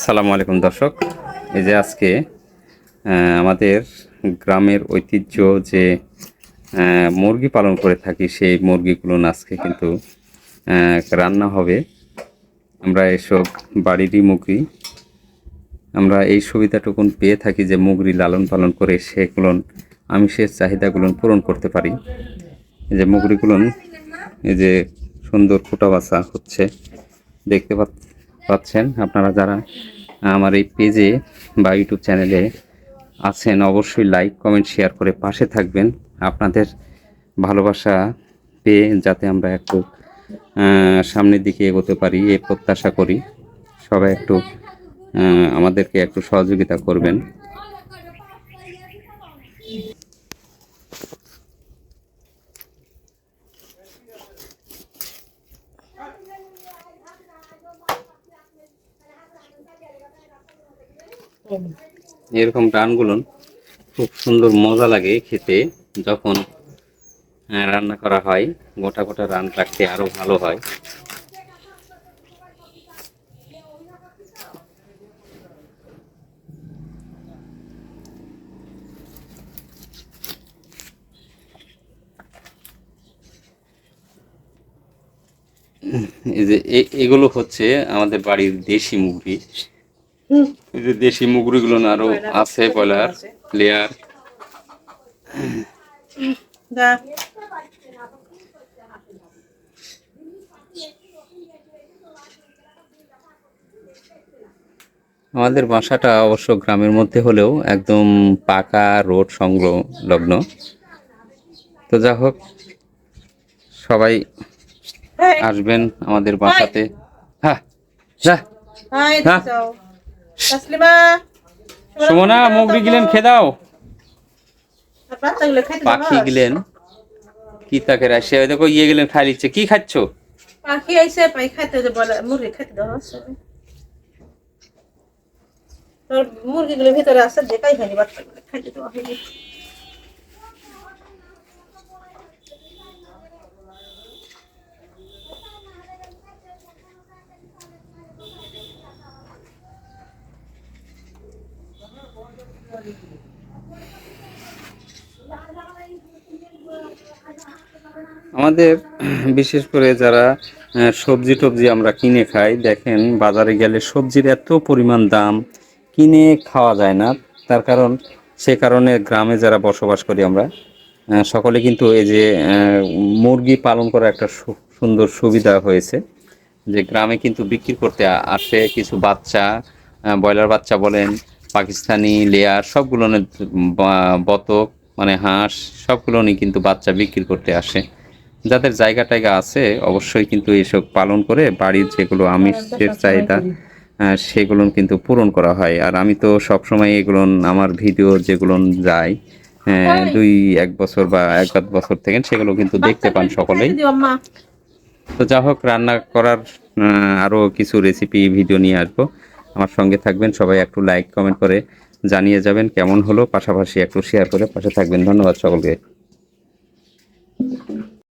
সালামু আলাইকুম দর্শক, এই যে আজকে আমাদের গ্রামের ঐতিহ্য যে মুরগি পালন করে থাকি, সেই মুরগিগুলো আজকে কিন্তু রান্না হবে। আমরা এসব বাড়িরই মুরগি, আমরা এই সুবিধাটুকুন পেয়ে থাকি যে মুরগি লালন পালন করে সেগুলো আমিষের চাহিদাগুলো পূরণ করতে পারি। এই যে মুরগিগুলো, এই যে সুন্দর খোটা বাছা হচ্ছে, দেখতে পাচ্ছেন আপনারা। যারা আমার এই পেজে বা ইউটিউব চ্যানেলে আছেন, অবশ্যই লাইক কমেন্ট শেয়ার করে পাশে থাকবেন। আপনাদের ভালোবাসা পেয়ে যাতে আমরা একটু সামনের দিকে এগোতে পারি, এই প্রত্যাশা করি। সবাই একটু আমাদেরকে একটু সহযোগিতা করবেন। এরকম রানগুলো খুব সুন্দর মজা লাগে খেতে, যখন রান্না করা হয়। গোটা গোটা রান রাখতে আরো ভালো হয়। এই যে এগুলো হচ্ছে আমাদের বাড়ির দেশি মুরগি। এই যে দেশি মুরগিগুলো আরো আছে, ব্রয়লার, লেয়ার। আমাদের বাসাটা অবশ্য গ্রামের মধ্যে হলেও একদম পাকা রোড সংলগ্ন। তো যা হোক, সবাই আসবেন আমাদের বাসাতে। হ্যাঁ, যা সুমনা, মুগরি গিলেন খেয়ে দাও। পাখি গিলেন কি তাকে রাশে দেখো, ইয়ে গেলেন খাই দিচ্ছে। কি খাচ্ছ? পাখি আইছে, পাই খাইতে বলে মুরগি খাইতে দাও আছে। তোর মুরগিগুলোর ভিতরে আছে, দেখাই খাইনি, বাচ্চাগুলো খাইতে দেওয়া হয়নি। আমাদের বিশেষ করে যারা সবজি টবজি আমরা কিনে খাই, দেখেন বাজারে গেলে সবজির এত পরিমাণ দাম, কিনে খাওয়া যায় না। তার কারণ, সে কারণে গ্রামে যারা বসবাস করি আমরা সকলে কিন্তু এই যে মুরগি পালন করার একটা সুন্দর সুবিধা হয়েছে, যে গ্রামে কিন্তু বিক্রি করতে আসে কিছু বাচ্চা, ব্রয়লার বাচ্চা বলেন, পাকিস্তানি লেয়ার, সবগুলো বতক মানে হাঁস, সবগুলো কিন্তু বাচ্চা বিক্রি করতে আসে। যাদের জায়গা টায়গা আছে অবশ্যই কিন্তু এইসব পালন করে বাড়ির যেগুলো আমিষের চাহিদা সেগুলো কিন্তু পূরণ করা হয়। আর আমি তো সবসময় এগুলো আমার ভিডিও যেগুলো যায় 2-1 বছর বা 1 বছর থেকে, সেগুলো কিন্তু দেখতে পান সকলেই। তো যা হোক, রান্না করার আরও কিছু রেসিপি ভিডিও নিয়ে আসবো। আমার সঙ্গে থাকবেন, সবাই একটু লাইক কমেন্ট করে জানিয়ে যাবেন কেমন হলো, পাশাপাশি একটু শেয়ার করে পাশে থাকবেন। ধন্যবাদ সকলকে।